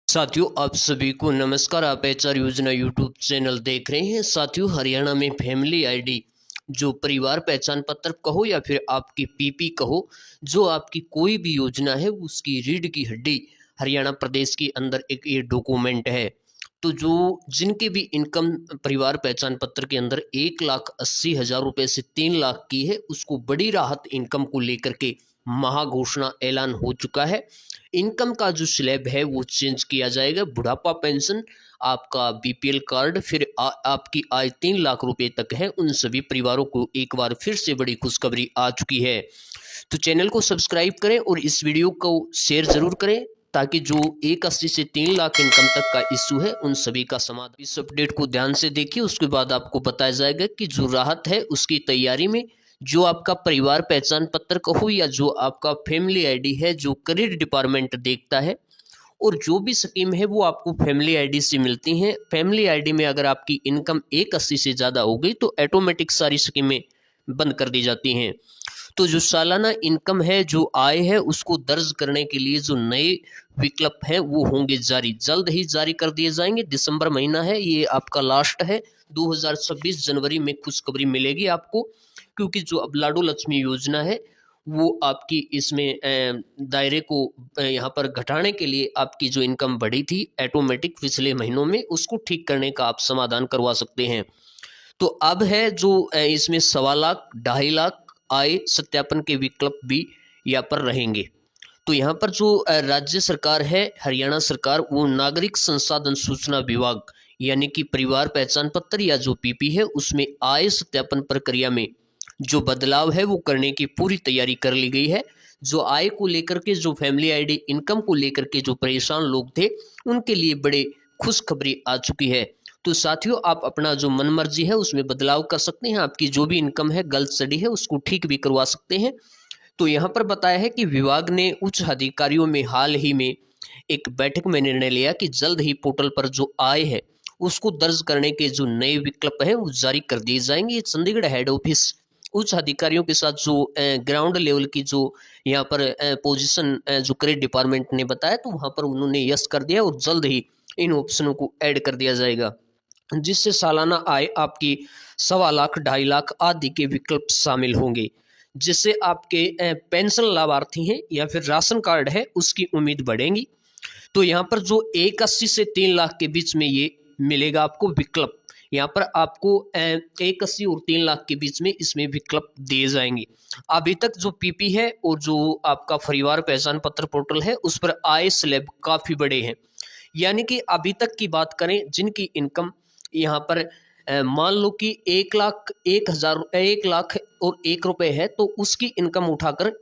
साथियों, आप सभी को नमस्कार। आप एचआर योजना यूट्यूब चैनल देख रहे हैं। साथियों, हरियाणा में फैमिली आईडी जो परिवार पहचान पत्र कहो या फिर आपकी पीपी कहो, जो आपकी कोई भी योजना है उसकी रीढ़ की हड्डी हरियाणा प्रदेश के अंदर एक ये डॉक्यूमेंट है। तो जो जिनके भी इनकम परिवार पहचान पत्र के अंदर 1,80,000 रुपये से 3 लाख की है, उसको बड़ी राहत इनकम को लेकर के महाघोषणा ऐलान हो चुका है। इनकम का जो स्लैब है वो चेंज किया जाएगा। बुढ़ापा पेंशन, आपका बीपीएल कार्ड, फिर आपकी आय 3 लाख रुपए तक है, उन सभी परिवारों को एक बार फिर से बड़ी खुशखबरी आ चुकी है। तो चैनल को सब्सक्राइब करें और इस वीडियो को शेयर जरूर करें, ताकि जो 1,80 से 3 लाख इनकम तक का इशू है उन सभी का समाधान। इस अपडेट को ध्यान से देखिए, उसके बाद आपको बताया जाएगा कि जो राहत है उसकी तैयारी में जो आपका परिवार पहचान पत्र कहो या जो आपका फैमिली आईडी है, जो करियर डिपार्टमेंट देखता है, और जो भी स्कीम है वो आपको फैमिली आईडी से मिलती हैं। फैमिली आईडी में अगर आपकी इनकम 1,80 से ज़्यादा हो गई तो ऑटोमेटिक सारी स्कीमें बंद कर दी जाती हैं। तो जो सालाना इनकम है, जो आय है, उसको दर्ज करने के लिए जो नए विकल्प हैं वो होंगे जारी, जल्द ही जारी कर दिए जाएंगे। दिसंबर महीना है, ये आपका लास्ट है। 2026 जनवरी में खुशखबरी मिलेगी आपको, क्योंकि जो अब लाडो लक्ष्मी योजना है वो आपकी इसमें दायरे को यहाँ पर घटाने के लिए आपकी जो इनकम बढ़ी थी ऑटोमेटिक पिछले महीनों में, उसको ठीक करने का आप समाधान करवा सकते हैं। तो अब है जो इसमें 1.25 लाख 2.5 लाख आय सत्यापन के विकल्प भी यहाँ पर रहेंगे। तो यहाँ पर जो राज्य सरकार है, हरियाणा सरकार, वो नागरिक संसाधन सूचना विभाग यानी कि परिवार पहचान पत्र या जो पीपी है उसमें आय सत्यापन प्रक्रिया में जो बदलाव है वो करने की पूरी तैयारी कर ली गई है। जो आय को लेकर के, जो फैमिली आईडी इनकम को लेकर के जो परेशान लोग थे, उनके लिए बड़े खुशखबरी आ चुकी है। तो साथियों, आप अपना जो मन मर्जी है उसमें बदलाव कर सकते हैं। आपकी जो भी इनकम है गलत सड़ी है उसको ठीक भी करवा सकते हैं। तो यहाँ पर बताया है कि विभाग ने उच्च अधिकारियों में हाल ही में एक बैठक में निर्णय लिया कि जल्द ही पोर्टल पर जो आय है उसको दर्ज करने के जो नए विकल्प है वो जारी कर दिए जाएंगे। ये चंडीगढ़ हेड ऑफिस उच्च अधिकारियों के साथ जो ग्राउंड लेवल की जो यहाँ पर पोजीशन जो करियर डिपार्टमेंट ने बताया, तो वहाँ पर उन्होंने यस कर दिया और जल्द ही इन ऑप्शनों को ऐड कर दिया जाएगा, जिससे सालाना आय आपकी 1.25 लाख 2.5 लाख आदि के विकल्प शामिल होंगे, जिससे आपके पेंशन लाभार्थी हैं या फिर राशन कार्ड है उसकी उम्मीद बढ़ेगी। तो यहाँ पर जो 1,80 से 3 लाख के बीच में ये मिलेगा आपको विकल्प। यहाँ पर आपको 1,80 और 3 लाख के बीच में इसमें विकल्प दिए जाएंगे। अभी तक जो पीपी है और जो आपका परिवार पहचान पत्र पोर्टल है उस पर आय स्लैब काफ़ी बड़े हैं। यानी कि अभी तक की बात करें, जिनकी इनकम यहाँ पर मान लो कि 1,01,000 और 1 रुपये है, तो उसकी इनकम उठाकर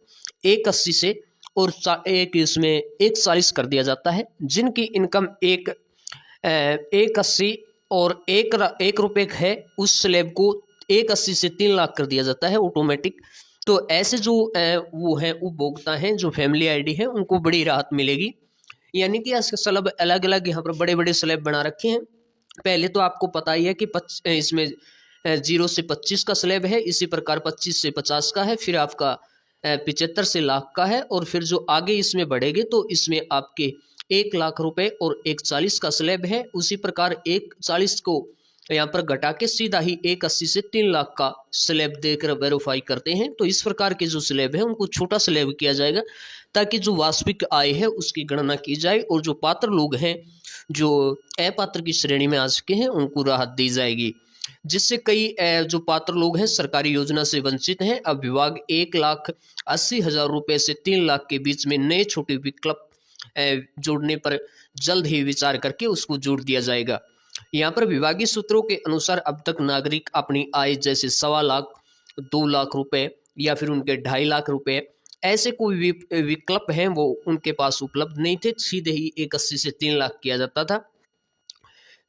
1,80 से और एक इसमें 1,40 कर दिया जाता है। जिनकी इनकम 1,80 और 1 रुपये है, उस स्लैब को 1,80 से 3 लाख कर दिया जाता है ऑटोमेटिक। तो ऐसे जो वो हैं उपभोक्ता हैं, जो फैमिली आईडी है, उनको बड़ी राहत मिलेगी। यानी कि स्लैब अलग अलग यहाँ पर बड़े बड़े स्लैब बना रखे हैं। पहले तो आपको पता ही है कि इसमें 0 से 25 का स्लैब है, इसी प्रकार 25 से 50 का है, फिर आपका 75 से लाख का है, और फिर जो आगे इसमें बढ़ेंगे तो इसमें आपके 1 लाख रुपए और 1,40 का स्लैब है। उसी प्रकार 1,40 को यहाँ पर घटा के सीधा ही 1,80 से 3 लाख का स्लैब देकर वेरीफाई करते हैं। तो इस प्रकार के जो स्लैब है उनको छोटा स्लैब किया जाएगा, ताकि जो वास्तविक आय है उसकी गणना की जाए, और जो पात्र लोग हैं, जो अपात्र की श्रेणी में आ चुके हैं, उनको राहत दी जाएगी। जिससे कई जो पात्र लोग हैं सरकारी योजना से वंचित हैं। अब विभाग 1,80,000 रुपये से 3 लाख के बीच में नए छोटे विकल्प जोड़ने पर जल्द ही विचार करके उसको जोड़ दिया जाएगा। यहाँ पर विभागीय सूत्रों के अनुसार अब तक नागरिक अपनी आय जैसे 1.25 लाख 2 लाख रुपए या फिर उनके 2.5 लाख रुपए, ऐसे कोई भी विकल्प हैं वो उनके पास उपलब्ध नहीं थे। सीधे ही 1,80 से 3 लाख किया जाता था,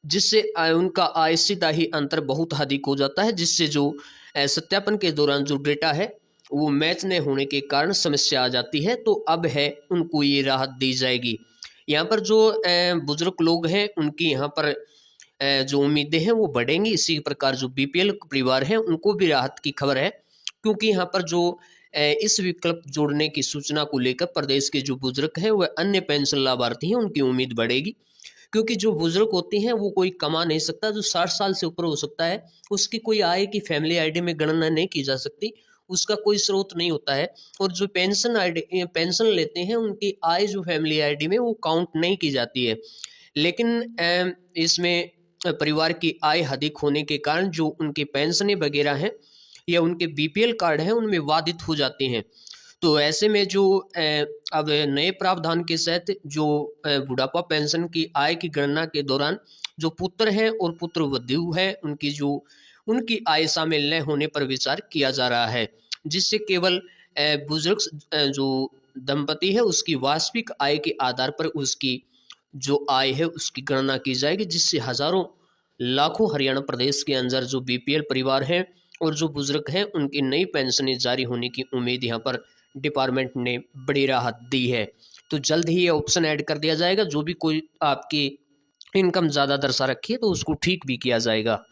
जिससे उनका आय सीधा ही अंतर बहुत अधिक हो जाता है, जिससे जो सत्यापन के दौरान जो डेटा है वो मैच न होने के कारण समस्या आ जाती है। तो अब है उनको ये राहत दी जाएगी। यहाँ पर जो बुजुर्ग लोग हैं उनकी यहाँ पर जो उम्मीदें हैं वो बढ़ेंगी। इसी प्रकार जो बीपीएल परिवार हैं उनको भी राहत की खबर है, क्योंकि यहाँ पर जो इस विकल्प जोड़ने की सूचना को लेकर प्रदेश के जो बुजुर्ग हैं वह अन्य पेंशन लाभार्थी हैं उनकी उम्मीद बढ़ेगी, क्योंकि जो बुजुर्ग होते हैं वो कोई कमा नहीं सकता, जो 60 साल से ऊपर हो सकता है उसकी कोई आय की फैमिली आईडी में गणना नहीं की जा सकती, उसका कोई स्रोत नहीं होता है। और जो पेंशन लेते हैं उनकी आय जो फैमिली आईडी में वो काउंट नहीं की जाती है। लेकिन इसमें परिवार की आय अधिक होने के कारण जो उनके पेंशनें वगैरह हैं या उनके बीपीएल कार्ड हैं उनमें बाधित हो जाते हैं। तो ऐसे में जो अब नए प्रावधान के तहत जो बुढ़ापा पेंशन की आय की गणना के दौरान जो पुत्र हैं और पुत्र वधू है उनकी आय शामिल न होने पर विचार किया जा रहा है, जिससे केवल बुजुर्ग जो दंपति है उसकी वास्तविक आय के आधार पर उसकी जो आय है उसकी गणना की जाएगी, जिससे हजारों लाखों हरियाणा प्रदेश के अंदर जो बीपीएल परिवार हैं और जो बुजुर्ग हैं उनकी नई पेंशनें जारी होने की उम्मीद यहाँ पर डिपार्टमेंट ने बड़ी राहत दी है। तो जल्द ही ये ऑप्शन ऐड कर दिया जाएगा, जो भी कोई आपकी इनकम ज़्यादा दर्शा रखी है तो उसको ठीक भी किया जाएगा।